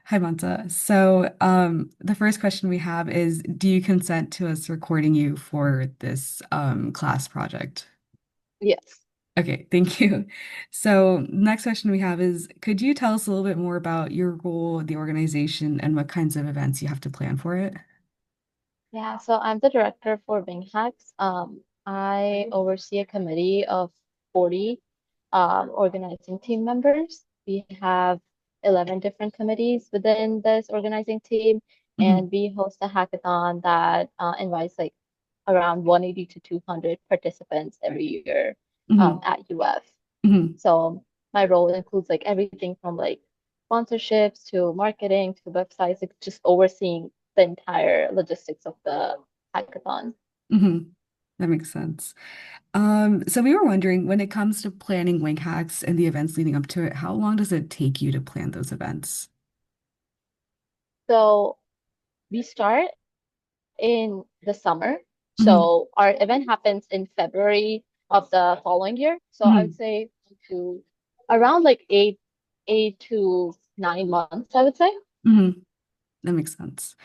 Hi, Mansa. The first question we have is, do you consent to us recording you for this class project? Yes. Okay, thank you. So, next question we have is, could you tell us a little bit more about your role, the organization, and what kinds of events you have to plan for it? Yeah, so I'm the director for Bing Hacks. I oversee a committee of 40 organizing team members. We have 11 different committees within this organizing team, Hmm. and we host a hackathon that invites like around 180 to 200 participants every year Hmm. at UF. Hmm. So my role includes like everything from like sponsorships to marketing to websites, like just overseeing the entire logistics of the hackathon. Hmm. That makes sense. So we were wondering, when it comes to planning wing hacks and the events leading up to it, how long does it take you to plan those events? So we start in the summer. Hmm. So our event happens in February of the following year. So I would Hmm. say to around like 8 to 9 months, I would say. Hmm. That makes sense.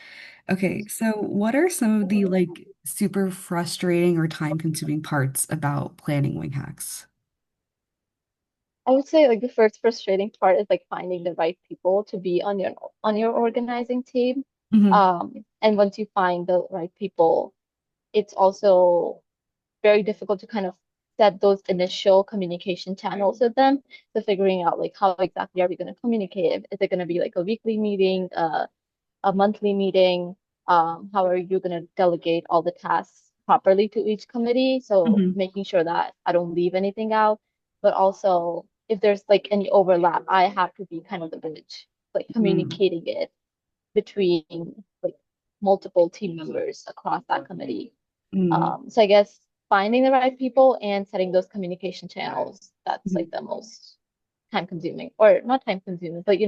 Okay, so what are some of the like super frustrating or time-consuming parts about planning wing hacks? I would say like the first frustrating part is like finding the right people to be on your organizing team. Hmm. And once you find the right people, it's also very difficult to kind of set those initial communication channels with them. So figuring out like how exactly are we going to communicate? Is it going to be like a weekly meeting, a monthly meeting? How are you going to delegate all the tasks properly to each committee? So Hmm. making sure that I don't leave anything out, but also if there's like any overlap, I have to be kind of the bridge, like Hmm. communicating it between like multiple team members across that committee. Hmm. So I guess finding the right people and setting those communication channels, that's Hmm. like the most time consuming, or not time consuming, but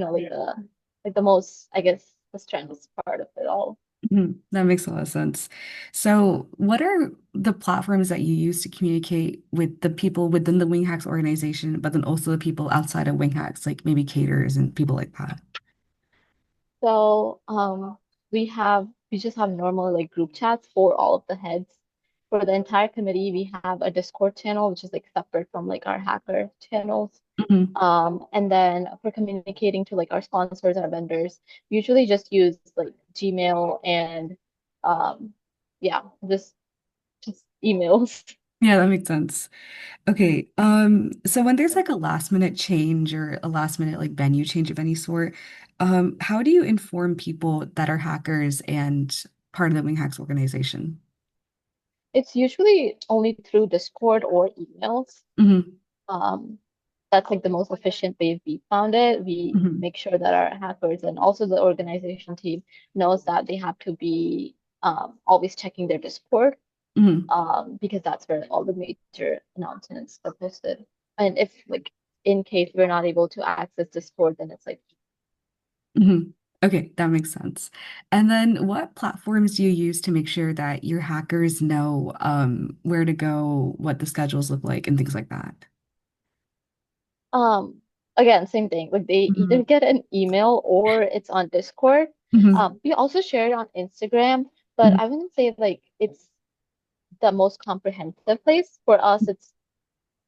like the most, I guess, the strength part of it all. Hmm. That makes a lot of sense. So, what are the platforms that you use to communicate with the people within the Wing Hacks organization, but then also the people outside of Wing Hacks, like maybe caterers and people like that? So we just have normal like group chats for all of the heads. For the entire committee, we have a Discord channel, which is like separate from like our hacker channels. Hmm. And then for communicating to like our sponsors, our vendors, we usually just use like Gmail and um, yeah, just emails. Yeah, that makes sense. Okay. So when there's like a last minute change or a last minute like venue change of any sort, how do you inform people that are hackers and part of the Wing Hacks organization? It's usually only through Discord or emails. Hmm. Um, that's like the most efficient way we found it. We Hmm. make sure that our hackers and also the organization team knows that they have to be always checking their Discord Hmm. because that's where all the major announcements are posted. And if like in case we're not able to access Discord, then it's like Hmm. Okay, that makes sense. And then what platforms do you use to make sure that your hackers know where to go, what the schedules look like, and things like that? um again, same thing. Like they either Hmm. get an email or it's on Discord. Hmm. We also share it on Instagram, but I wouldn't say like it's the most comprehensive place. For us, it's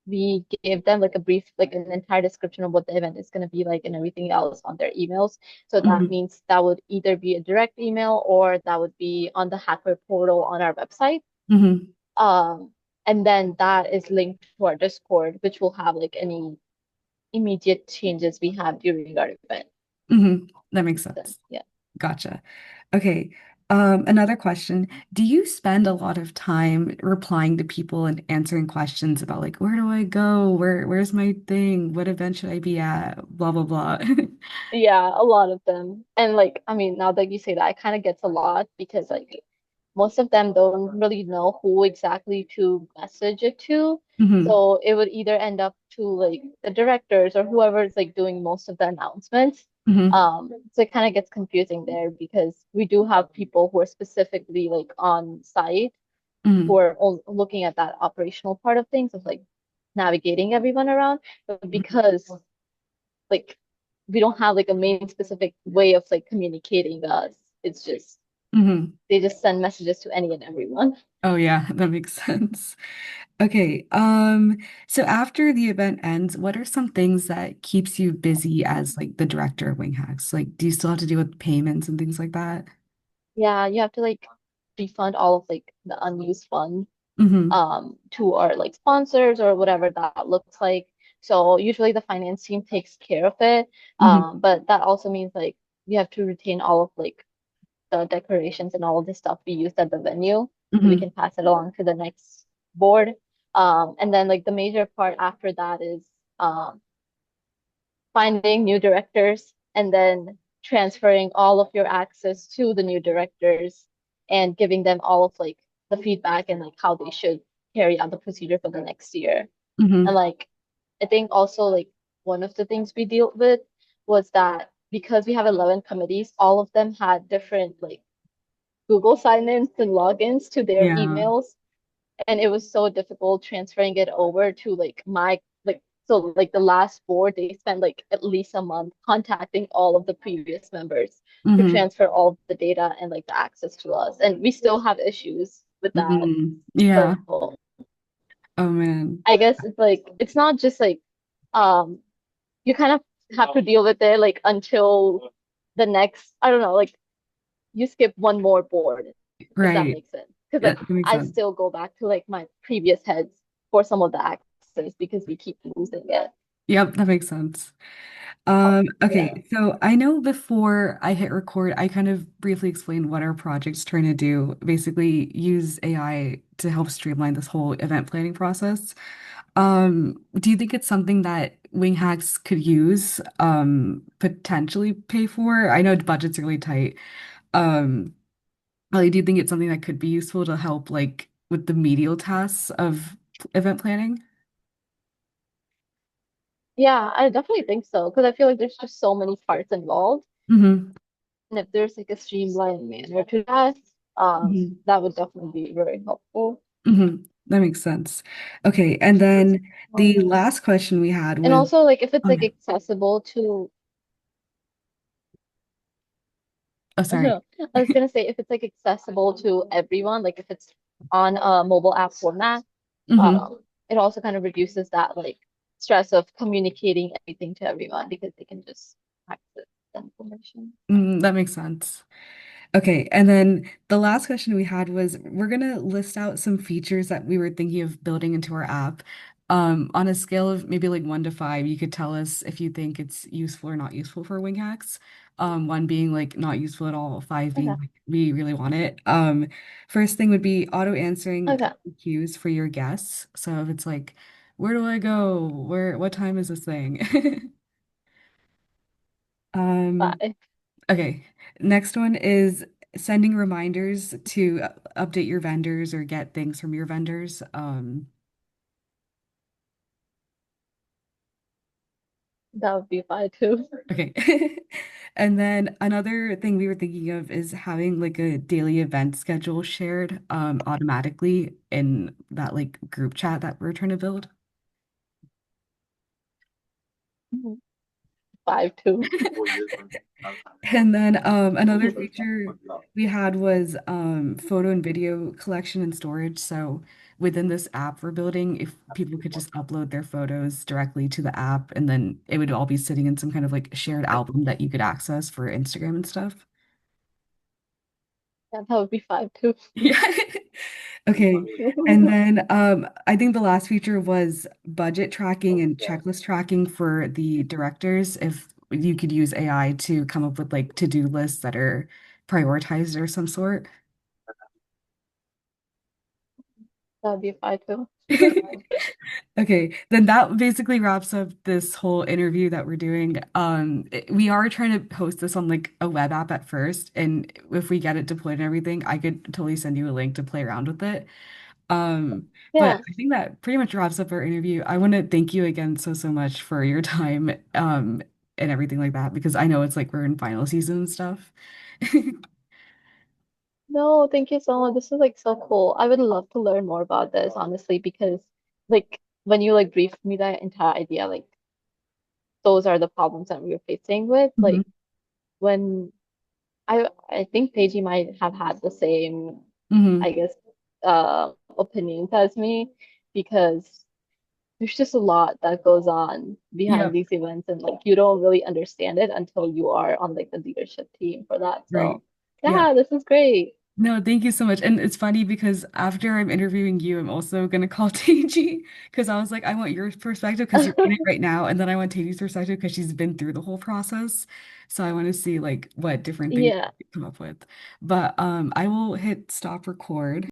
we give them like a brief, like an entire description of what the event is going to be like and everything else on their emails. So that Hmm. means that would either be a direct email or that would be on the hacker portal on our website. Hmm. Um, and then that is linked to our Discord, which will have like any immediate changes we have during our event. Hmm. That makes Then, sense. yeah. Gotcha. Okay. Another question. Do you spend a lot of time replying to people and answering questions about like where do I go? Where's my thing? What event should I be at? Blah blah blah. Yeah, a lot of them. And like, I mean, now that you say that, it kind of gets a lot because like most of them don't really know who exactly to message it to. Hmm. So it would either end up to like the directors or whoever is like doing most of the announcements. Hmm. So it kind of gets confusing there because we do have people who are specifically like on site who Hmm. are looking at that operational part of things of like navigating everyone around. But because like we don't have like a main specific way of like communicating us. It's just Hmm. they just send messages to any and everyone. Oh yeah, that makes sense. Okay, so after the event ends, what are some things that keeps you busy as like the director of Wing Hacks? Like, do you still have to deal with payments and things like that? Yeah, you have to like refund all of like the unused funds Hmm. to our like sponsors or whatever that looks like. So usually the finance team takes care of it. Hmm. But that also means like we have to retain all of like the decorations and all of the stuff we used at the venue so we Hmm. can pass it along to the next board. And then like the major part after that is um finding new directors and then transferring all of your access to the new directors and giving them all of like the feedback and like how they should carry out the procedure for the next year. And Hmm. like I think also like one of the things we dealt with was that because we have 11 committees, all of them had different like Google sign-ins and logins to their Yeah. emails, and it was so difficult transferring it over to like my like so like the last board they spent like at least a month contacting all of the previous members to Hmm. transfer all of the data and like the access to us, and we still have issues with that. Hmm. Yeah. So Oh man. I guess it's like it's not just like um you kind of have to deal with it like until the next, I don't know, like you skip one more board, if that Right. makes sense. Because Yeah, like that makes I sense. still go back to like my previous heads for some of the access because we keep losing it. Yep, that makes sense. Yeah. Okay, so I know before I hit record, I kind of briefly explained what our project's trying to do. Basically, use AI to help streamline this whole event planning process. Do you think it's something that Wing Hacks could use, potentially pay for? I know budget's really tight. Um, do you think it's something that could be useful to help like with the medial tasks of event planning? Yeah, I definitely think so because I feel like there's just so many parts involved. Hmm. And if there's like a streamlined manner to that, that would definitely be very helpful. Hmm. That makes sense. Okay, and then the last question we had And was, also like if it's oh like yeah, accessible to oh I don't sorry. know. I was gonna say if it's like accessible to everyone, like if it's on a mobile app format, Hmm. it also kind of reduces that like stress of communicating everything to everyone because they can just access the information. That makes sense. Okay, and then the last question we had was we're gonna list out some features that we were thinking of building into our app. On a scale of maybe like 1 to 5, you could tell us if you think it's useful or not useful for wing hacks. One being like not useful at all, five being Okay. like we really want it. First thing would be auto answering Okay. cues for your guests. So if it's like, where do I go? What time is this thing? Um, Bye. Okay. Next one is sending reminders to update your vendors or get things from your vendors. That would be fine too. Okay. And then another thing we were thinking of is having like a daily event schedule shared automatically in that like group chat that we're trying to build. Five too. And then another feature we had was photo and video collection and storage. So within this app we're building, if people could just upload their photos directly to the app, and then it would all be sitting in some kind of like shared album that you could access for Instagram and stuff. Yeah, that would be five too. Yeah. Okay. And then I think the last feature was budget tracking and checklist tracking for the directors. If you could use AI to come up with like to-do lists that are prioritized or some sort. That would be five too. Okay, then that basically wraps up this whole interview that we're doing. We are trying to host this on like a web app at first, and if we get it deployed and everything, I could totally send you a link to play around with it. But Yeah. I think that pretty much wraps up our interview. I want to thank you again so much for your time, and everything like that, because I know it's like we're in final season and stuff. No, thank you so much. This is like so cool. I would love to learn more about this, honestly, because like when you like briefed me that entire idea, like those are the problems that we were facing with. Hmm. Like when I think Paige might have had the same, Hmm. I guess, opinions as me because there's just a lot that goes on behind Yep. these events and like you don't really understand it until you are on like the leadership team for that. Right. So Yeah. yeah, this is great. No, thank you so much. And it's funny because after I'm interviewing you, I'm also gonna call Teji because I was like, I want your perspective because you're in it right now, and then I want Teji's perspective because she's been through the whole process. So I want to see like what different things Yeah. you come up with. But I will hit stop record.